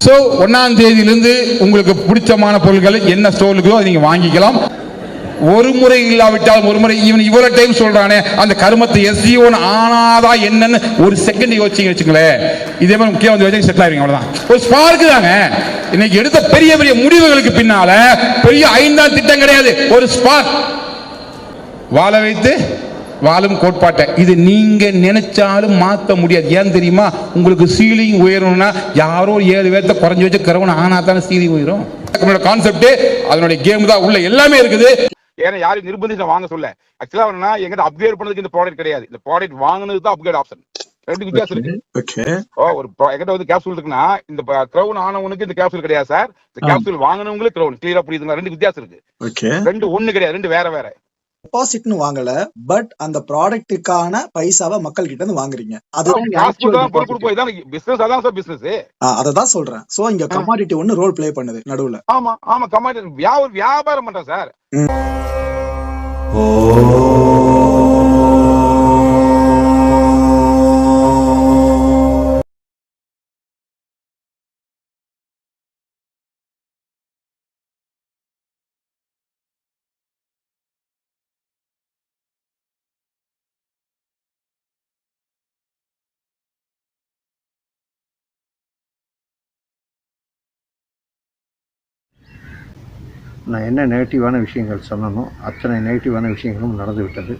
So 1ஆம் தேதியிலிருந்து உங்களுக்கு பிடிச்சமான பொருட்கள் என்ன ஸ்டோருக்கோ அதை நீங்கள் வாங்கிக்கலாம். ஒரு முறை இல்லாவிட்டால் ஒரு முறை இவன் இவ்வளவு டைம் சொல்றானே அந்த கருமத்தை எஸ்ஜிஓன்னு ஆனாதா என்னன்னு ஒரு செகண்ட் யோசிச்சு வச்சுங்களேன். இதே மாதிரி முக்கியமந்திரி செட்டில் ஆயிருங்க. அவ்வளவுதான். ஒரு ஸ்பார்க்கு தாங்க இன்னைக்கு எடுத்த பெரிய பெரிய முடிவுகளுக்கு பின்னால பெரிய 5ஆம் திட்டம் கிடையாது, ஒரு ஸ்பார்க். வாழ வைத்து வாழும் கோட்பாட்டை இது நீங்க நினைச்சாலும் மாற்ற முடியாது. ஏன் தெரியுமா? உங்களுக்கு சீலிங் உயரணும்னா யாரோ 7 பேர்த்த குறைஞ்சு வச்சு கரவன ஆனா தானே சீலிங் உயரும். கான்செப்ட் அதனுடைய கேம் தான், உள்ள எல்லாமே இருக்குது. ஏன்னா யாரும் நிர்பந்திச்சு வாங்க சொல்ல. ஆக்சுவலா வேணா எங்கிட்ட அப்கிரேட் பண்ணதுக்கு இந்த ப்ராடக்ட் கிடையாது. இந்த ப்ராடக்ட் வாங்கினது தான் அப்கிரேட் ஆப்ஷன். ரெண்டு வித்தியாசம் இருக்கு. ஒரு எங்கிட்ட வந்து கேப்சூல் இருக்குன்னா இந்த கிரவுன் ஆனவனுக்கு இந்த கேப்சூல் கிடையாது சார். இந்த கேப்சூல் வாங்கினவங்களுக்கு கிரவுன். கிளியரா புரியுதுங்களா? ரெண்டு வித்தியாசம் இருக்கு. ரெண்டு ஒண்ணு கிடையாது, ரெண்டு வேற வேற. டெபாசிட்னு வாங்கல, பட் அந்த ப்ராடக்ட்டுக்கான பைசாவை மக்கள் கிட்ட இருந்து வாங்குறீங்க. அதுதான் அததான் சொல்றேன். சோ இங்க கமாடிட்டி ஒன்னு ரோல் பிளே பண்ணுது நடுவுல. ஆமா ஆமா, கமாடிட்டி வியாபாரம் பண்றேன் சார். நான் என்ன நெகட்டிவான விஷயங்கள் சொன்னனோ அத்தனை நெகட்டிவான விஷயங்களும் நடந்து விட்டது.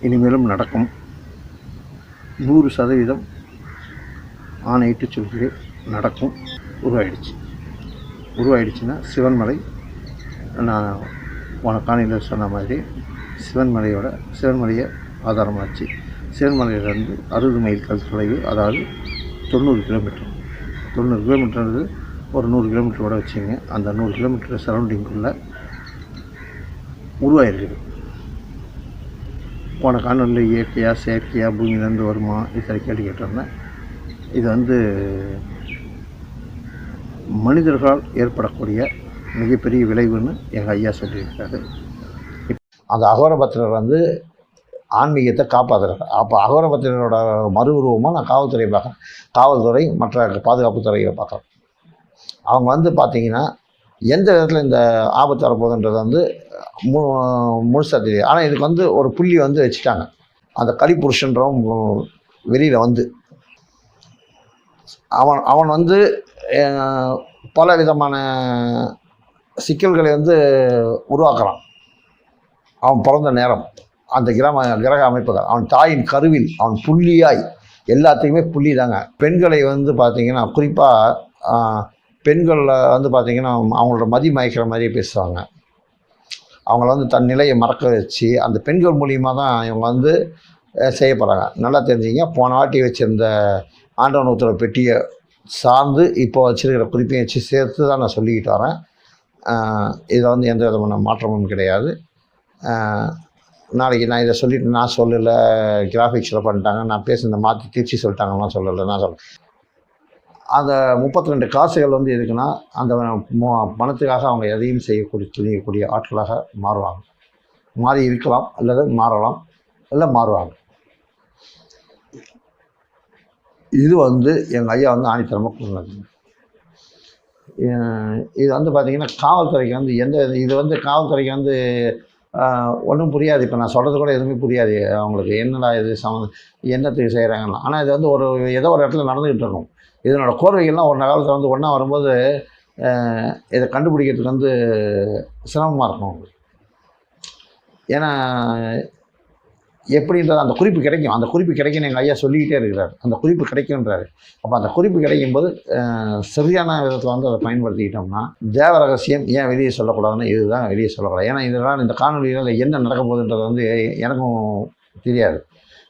இனிமேலும் நடக்கும். 100% ஆணையிட்டு சொல்கிறேன், நடக்கும். உருவாயிடுச்சுன்னா சிவன்மலை, நான் காணியில் சொன்ன மாதிரி சிவன்மலையை ஆதாரமாச்சு. சிவன்மலையிலேருந்து 60 மைல் தொலைவு, அதாவது 90 கிலோமீட்டர். 90 கிலோமீட்டர் ஒரு 100 கிலோமீட்டரோட வச்சுங்க. அந்த 100 கிலோமீட்டர் சரௌண்டிங்குள்ளே உருவாயிருக்குது. போன காணொலியில் இயற்கையாக செயற்கையாக பூமியிலேருந்து வருமா இத்தனை கேள்வி கேட்டிருந்தேன். இது வந்து மனிதர்களால் ஏற்படக்கூடிய மிகப்பெரிய விளைவுன்னு எங்கள் ஐயா சொல்லியிருக்காரு. அந்த அகோரபத்திரர் வந்து ஆன்மீகத்தை காப்பாற்றுறாரு. அப்போ அகோரபத்திரரோட மறு உருவமாக நான் காவல்துறையை பார்க்குறேன். காவல்துறை மற்ற பாதுகாப்புத்துறையை பார்க்குறேன். அவங்க வந்து பார்த்திங்கன்னா எந்த விதத்தில் இந்த ஆபத்து வரப்போகுதுன்றது வந்து முழுசாக தெரியுது. ஆனால் இதுக்கு வந்து ஒரு புள்ளி வந்து வச்சுட்டாங்க. அந்த கலிபுருஷன்றவன் வெளியில் வந்து அவன் வந்து பல விதமான சிக்கல்களை வந்து உருவாக்குறான். அவன் பிறந்த நேரம், அந்த கிரக அமைப்புகள், அவன் தாயின் கருவில் அவன் புள்ளியாய், எல்லாத்தையுமே புள்ளி தாங்க. பெண்களை வந்து பார்த்திங்கன்னா குறிப்பாக பெண்களில் வந்து பார்த்திங்கன்னா அவங்களோட மதி மயக்கிற மாதிரியே பேசுவாங்க. அவங்கள வந்து தன் நிலையை மறக்க வச்சு அந்த பெண்கள் மூலியமாக தான் இவங்க வந்து செய்யப்படுறாங்க. நல்லா தெரிஞ்சுங்க. போன வாட்டி வச்சுருந்த ஆண்டவன் உத்தரவு பெட்டியை சார்ந்து இப்போ வச்சுருக்கிற குறிப்பையும் வச்சு சேர்த்து தான் நான் சொல்லிக்கிட்டு வரேன். இதில் வந்து எந்த விதமான மாற்றமும் கிடையாது. நாளைக்கு நான் இதை சொல்லிவிட்டு நான் சொல்லலை, கிராஃபிக்ஸில் பண்ணிட்டாங்க, நான் பேசுனதை மாற்றி திருச்சி சொல்லிட்டாங்கலாம் சொல்லலை. நான் சொல்கிறேன் அந்த 32 காசுகள் வந்து எதுக்குன்னா அந்த பணத்துக்காக அவங்க எதையும் செய்யக்கூடிய ஆட்களாக மாறுவாங்க. மாறி இருக்கலாம், அல்லது மாறலாம், இல்லை மாறுவாங்க. இது வந்து எங்கள் ஐயா வந்து ஆணித்தரமாக கூறினது. இது வந்து பார்த்திங்கன்னா காவல்துறைக்கு வந்து இது வந்து காவல்துறைக்கு வந்து ஒன்றும் புரியாது. இப்போ நான் சொல்கிறது கூட எதுவுமே புரியாது அவங்களுக்கு. என்னடா இது என்னத்துக்கு செய்கிறாங்கன்னா. ஆனால் இது வந்து ஏதோ ஒரு இடத்துல நடந்துக்கிட்டு இருக்கும். இதனோட கோர்வைகள்லாம் ஒரு காலத்தில் வந்து ஒன்றா வரும்போது இதை கண்டுபிடிக்கிறதுக்கு வந்து சிரமமாக இருக்கும். ஏன்னா எப்படின்றது அந்த குறிப்பு கிடைக்கும். அந்த குறிப்பு கிடைக்குன்னு எங்கள் ஐயா சொல்லிக்கிட்டே இருக்கிறார். அந்த குறிப்பு கிடைக்குன்றாரு. அப்போ அந்த குறிப்பு கிடைக்கும்போது சரியான விதத்தில் வந்து அதை பயன்படுத்திக்கிட்டோம்னா, தேவ ரகசியம் ஏன் வெளியே சொல்லக்கூடாதுன்னு இதுதான் வெளியே சொல்லக்கூடாது. ஏன்னா இதெல்லாம் இந்த காணொலியில் என்ன நடக்க போகுதுன்றது வந்து எனக்கும் தெரியாது.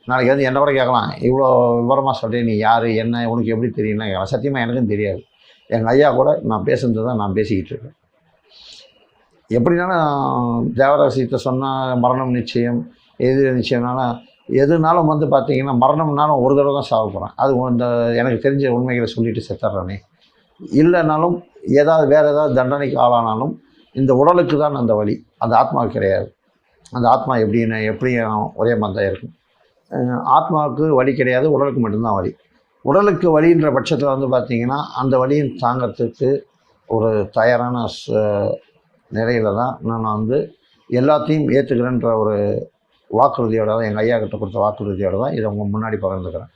நாளைக்கு வந்து என்ன கூட கேட்கலாம், இவ்வளோ விவரமாக சொல்கிறேன், நீ யார், என்ன, உனக்கு எப்படி தெரியும்னா கேட்கலாம். சத்தியமாக எனக்கும் தெரியாது. எங்கள் ஐயா கூட நான் பேசுனது தான் நான் பேசிக்கிட்டு இருக்கேன். எப்படினாலும் தேவரகசியத்தை சொன்னால் மரணம் நிச்சயம், எது நிச்சயம்னாலும் எதுனாலும் வந்து பார்த்திங்கன்னா மரணம்னாலும் ஒரு தடவை தான் சாக போகிறேன். அது இந்த எனக்கு தெரிஞ்ச உண்மைகளை சொல்லிட்டு செத்துட்றானே. இல்லைனாலும் வேறு ஏதாவது தண்டனைக்கு ஆளானாலும் இந்த உடலுக்கு தான் அந்த வலி, அந்த ஆத்மாவுக்கு கிடையாது. அந்த ஆத்மா எப்படியும் ஒரே மாதிரி தான் இருக்கும். ஆத்மாவுக்கு வலி கிடையாது, உடலுக்கு மட்டும்தான் வலி. உடலுக்கு வலின்ற பட்சத்தில் வந்து பார்த்திங்கன்னா அந்த வலியும் தாங்கிறதுக்கு ஒரு தயாரான நிலையில தான் நான் வந்து எல்லாத்தையும் ஏற்றுக்கிறேன்ற ஒரு வாக்குறுதியோட தான், எங்கள் ஐயா கிட்ட கொடுத்த வாக்குறுதியோடு தான் இதை உங்கள் முன்னாடி பகிர்ந்துக்கிறேன்.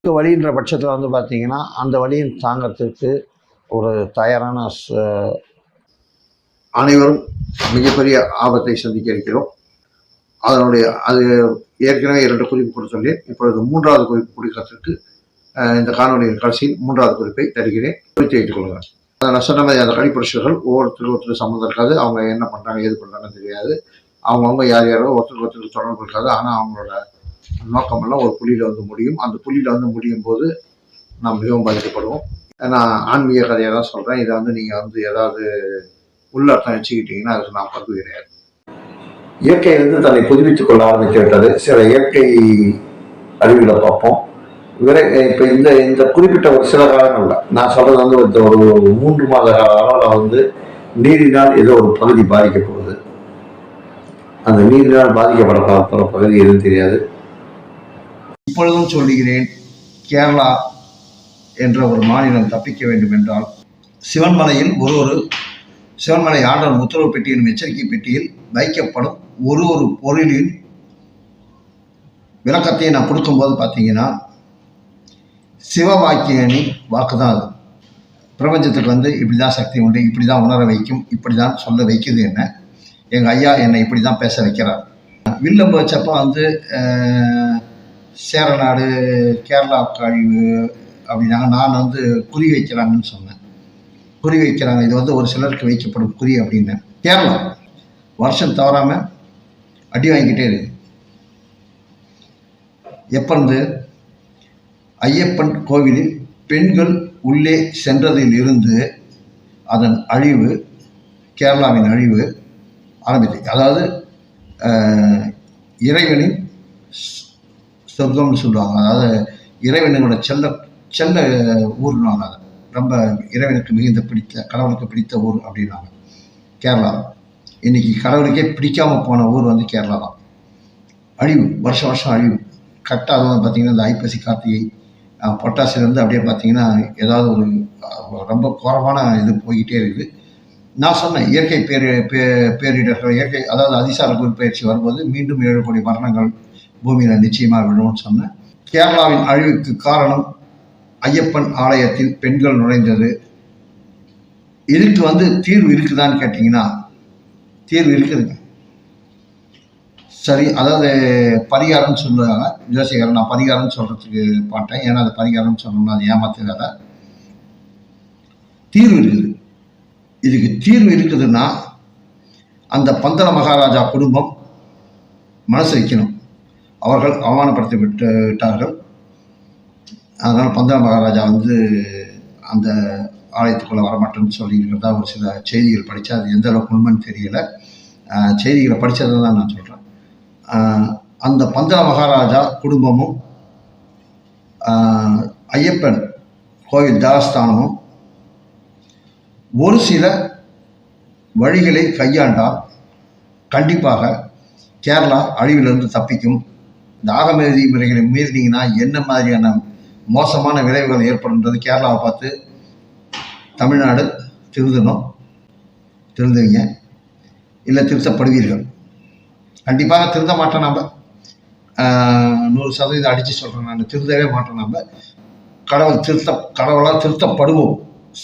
வலின்ற பட்சத்தில் வந்து பார்த்திங்கன்னா அந்த வலியும் தாங்கிறதுக்கு ஒரு தயாரான அனைவரும் மிகப்பெரிய ஆபத்தை சந்திக்க இருக்கிறோம். அது ஏற்கனவே 2 குறிப்பு கொடுத்துள்ளேன். இப்பொழுது 3வது குறிப்பு கொடுக்கறதுக்கு இந்த காணொலியின் கடைசியில் 3வது குறிப்பை தருகிறேன். குறித்து வைத்துக் கொள்ளுங்கள். நான் சொன்ன மாதிரி அந்த கடிப்பிடிச்சவர்கள் ஒவ்வொருத்தர் சம்மந்தம் இருக்காது. அவங்க என்ன பண்ணுறாங்க ஏது பண்ணுறாங்கன்னு தெரியாது. அவங்கவுங்க யார் யாரோ ஒருத்தருக்கு தொடர்பு இருக்காது. ஆனால் அவங்களோட நோக்கமெல்லாம் ஒரு புள்ளியில் வந்து முடியும். அந்த புள்ளியில் வந்து முடியும் போது நாம் மிகவும் பாதிக்கப்படுவோம். நான் ஆன்மீக கதையை தான் சொல்கிறேன். இதை வந்து நீங்கள் வந்து ஏதாவது உள்ளர்த்தம் வச்சுக்கிட்டீங்கன்னா அதுக்கு நான் பங்கு கிடையாது. இயற்கை வந்து தன்னை புதுப்பித்துக் கொள்ள ஆரம்பித்து விட்டது. சில இயற்கை அறிவுகளை பார்ப்போம். இப்போ இந்த குறிப்பிட்ட ஒரு சில காலங்களில் நான் சொல்றது வந்து ஒரு 3 மாத அளவில் வந்து நீரினால் ஏதோ ஒரு பகுதி பாதிக்கப்படுது. அந்த நீரினால் பாதிக்கப்பட போகிற பகுதி எதுவும் தெரியாது. இப்பொழுதும் சொல்லுகிறேன், கேரளா என்ற ஒரு மாநிலம் தப்பிக்க வேண்டும் என்றால் சிவன்மலையில் ஒரு சிவன்மலை ஆண்டவன் உத்தரவு பெட்டி எனும் எச்சரிக்கை பெட்டியில் வைக்கப்படும் ஒரு பொருளின் விளக்கத்தை நான் கொடுக்கும்போது பார்த்தீங்கன்னா சிவவாக்கியனின் வாக்கு தான் அது. பிரபஞ்சத்துக்கு வந்து இப்படி தான் சக்தி உண்டு, இப்படி தான் உணர வைக்கும், இப்படி தான் சொல்ல வைக்குது என்ன. எங்கள் ஐயா என்னை இப்படி தான் பேச வைக்கிறார். வில்லம்பு வச்சப்போ வந்து சேரநாடு கேரளா கழிவு அப்படின்னாங்க. நான் வந்து குறி வைக்கிறாங்கன்னு சொன்னேன். குறி வைக்கிறாங்க, இது வந்து ஒரு சிலருக்கு வைக்கப்படும் குறி அப்படின்னு. கேரளா வருஷம் தவறாமல் அடி வாங்கிக்கிட்டே இருக்கு. எப்போ இருந்து ஐயப்பன் கோவிலில் பெண்கள் உள்ளே சென்றதில் இருந்து அதன் அழிவு, கேரளாவின் அழிவு ஆரம்பித்தது. அதாவது இறைவனின் சொர்க்கம்னு சொல்லுவாங்க. அதாவது இறைவனோட செல்ல ஊர்னாங்க. அதை ரொம்ப இறைவனுக்கு மிகுந்த கடவுளுக்கு பிடித்த ஊர் அப்படின்னாங்க கேரளா. இன்னைக்கு கடவுளுக்கே பிடிக்காமல் போன ஊர் வந்து கேரளா தான். அழிவு, வருஷம் அழிவு. கரெக்டாக வந்து பார்த்திங்கன்னா இந்த ஐப்பசி கார்த்திகை பொட்டாசிலேருந்து அப்படியே பார்த்திங்கன்னா ஏதாவது ஒரு ரொம்ப கோரமான இது போய்கிட்டே இருக்குது. நான் சொன்னேன், இயற்கை பேரிடர்கள், இயற்கை அதாவது அதிசார குரு பயிற்சி வரும்போது மீண்டும் 7 கோடி மரணங்கள் பூமியில் நிச்சயமாக விழும்னு சொன்னேன். கேரளாவின் அழிவுக்கு காரணம் ஐயப்பன் ஆலயத்தில் பெண்கள் நுழைந்தது. இதுக்கு வந்து தீர்வு இருக்குதான்னு கேட்டிங்கன்னா தீர்வு இருக்குதுங்க. சரி, அதாவது பரிகாரம்னு சொல்லுவாங்க ஜோசிகர். நான் பரிகாரம்னு சொல்கிறதுக்கு பாட்டேன். ஏன்னா அது பரிகாரம்னு சொன்னோம்னா அது ஏமாத்துக்காத. தீர்வு இருக்குது. இதுக்கு தீர்வு இருக்குதுன்னா அந்த பந்தள மகாராஜா குடும்பம் மனசு வைக்கணும். அவர்கள் அவமானப்படுத்தி விட்டார்கள். அதனால் பந்தள மகாராஜா வந்து அந்த ஆலயத்துக்குள்ளே வரமாட்டேன்னு சொல்லியிருக்கிறதா ஒரு சில செய்திகள் படித்தா. அது எந்த அளவுக்கு உண்மைன்னு தெரியல. செய்திகளை படித்ததை தான் நான் சொல்கிறேன். அந்த பந்தள மகாராஜா குடும்பமும் ஐயப்பன் கோயில் தேவஸ்தானமும் ஒரு சில வழிகளை கையாண்டால் கண்டிப்பாக கேரளா அழிவிலிருந்து தப்பிக்கும். இந்த ஆகமதி முறைகளை மீறினீங்கன்னா என்ன மாதிரியான மோசமான விளைவுகள் ஏற்படுன்றது கேரளாவை பார்த்து தமிழ்நாடு திருந்துவீங்க, இல்லை திருத்தப்படுவீர்கள். கண்டிப்பாக திருந்த மாட்டோம். நம்ம 100% அடித்து சொல்கிறேன். நான் திருந்தவே மாட்டோம். நம்ம கடவுளால் திருத்தப்படுவோம்,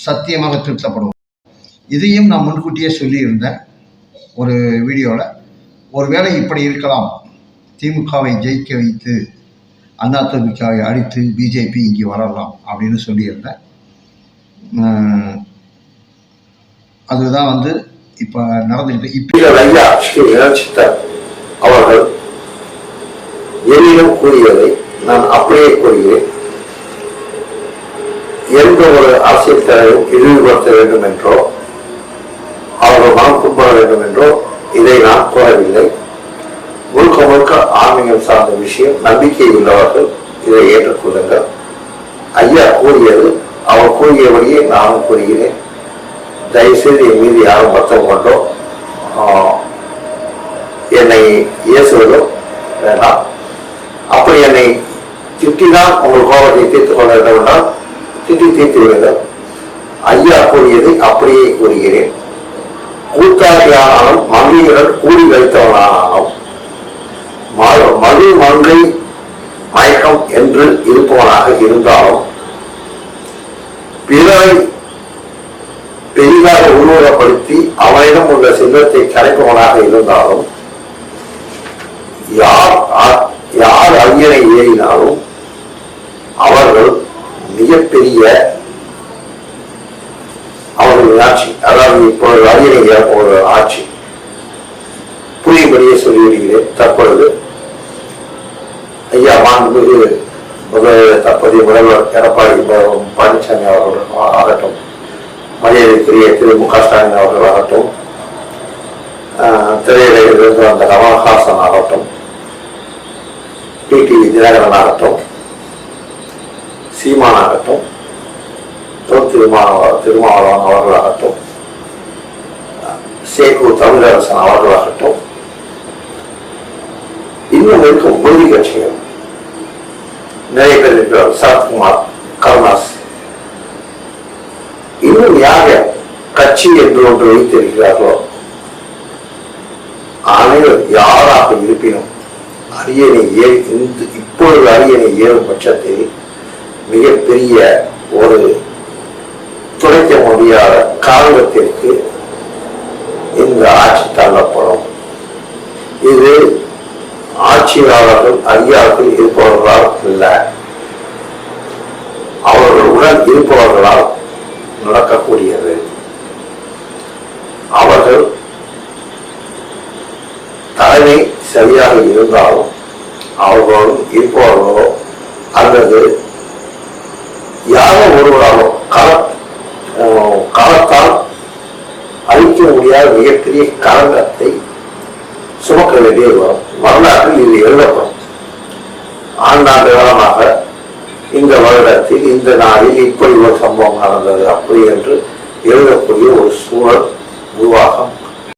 சத்தியமாக திருத்தப்படுவோம். இதையும் நான் முன்கூட்டியே சொல்லியிருந்தேன் ஒரு வீடியோவில். ஒருவேளை இப்படி இருக்கலாம், திமுகவை ஜெயிக்க வைத்து அதிமுகவை அழித்து பிஜேபி இங்கே வரலாம் அப்படின்னு சொல்லியிருந்தேன். அதுதான் வந்து இப்போ நடந்துக்கிட்டு. இப்போ அவர்கள் என்னிடம் கூறியதை நான் அப்படியே கூறுகிறேன். எந்த ஒரு அரசியல் தலைவரும் இழிவுபடுத்த வேண்டும் என்றோ அவர்கள் மனம் புண்பட வேண்டும் என்றோ இதை நான் கூறவில்லை. முழுக்க ஆன்மீகம் சார்ந்த விஷயம். நம்பிக்கை உள்ளவர்கள் இதை ஏற்றுக்கொள்ளுங்கள். ஐயா கூறியது அவர் கூறியபடியே நானும் கூறுகிறேன். தயவுசெய்து என் மீது யாரும் பத்தம் கொண்டோ என்னை இயேசுவதோ வேண்டாம். அப்படி என்னை திட்டிதான் உங்கள் கோபத்தை தீர்த்துக் கொள்ள வேண்டும் என்றால் திட்டி தீர்த்து விடுங்கள். ஐயா கூறியதை அப்படியே கூறுகிறேன். கூட்டாளியானாலும் மங்கையுடன் கூடி வைத்தவனானாலும் மது மங்கை மயக்கம் என்று இருப்பவனாக இருந்தாலும் பிறரை பெரிதாக உருவகப்படுத்தி அவனிடம் உள்ள செல்வத்தை கரைப்பவனாக இருந்தாலும் யார் ஐயனை ஏறினாலும் அவர்கள் மிகப்பெரிய அவர்களின் ஆட்சி, அதாவது இப்பொழுது ஐயனை ஏற்பவர்கள் ஆட்சி புரியும்படியே சொல்லிவிடுகிறேன். தற்பொழுது ஐயா மாண்புமிகு தற்போதைய முதல்வர் எடப்பாடி பழனிசாமி அவர்கள் ஆகட்டும், மரியாதைக்குரிய திரு மு க ஸ்டாலின் அவர்கள் ஆகட்டும், திரையுலகிலிருந்து வந்த கமல்ஹாசன் ஆகட்டும், டிடிவி தினகரன் ஆகட்டும், சீமான் ஆகட்டும், திருமாவளவன் அவர்களாகட்டும், சேகு தமிழரசன் அவர்களாகட்டும், இன்னும் இருக்கும் உறுதி கட்சிகள் நிறைய பேர் இருக்கிறார். சரத்குமார், கருணாஸ், இன்னும் யார் கட்சி என்று ஒன்று வைத்திருக்கிறார்களோ அனைவரும் யாராக இருப்பினும் அரியணை இப்பொழுது அரியணை ஏறும் பட்சத்தில் மிகப்பெரிய ஒரு துடைக்க முடியாத காரணத்திற்கு இந்த ஆட்சி தள்ளப்படும். இது ஆட்சியாளர்கள் அதிகாரத்தில் இருப்பவர்களால் அல்ல, அவர்களுடன் இருப்பவர்களால் நடக்கக்கூடியது. அவர்கள் தலைமை சரியாக இருந்தாலும் அவர்களுடன் இருப்பவர்களோ அல்லது யாரோ ஒருவராலோ காலத்தால் அழிக்க முடியாத மிகப்பெரிய களங்கத்தை சுமக்க வேண்டியது வரும். வரலாற்றில் இது எழுதப்படும். ஆண்டாண்டு காலமாக இந்த வருடத்தில் இந்த நாளில் இப்படி ஒரு சம்பவம் நடந்தது அப்படி என்று எழுதக்கூடிய ஒரு சூழல் உருவாகும்.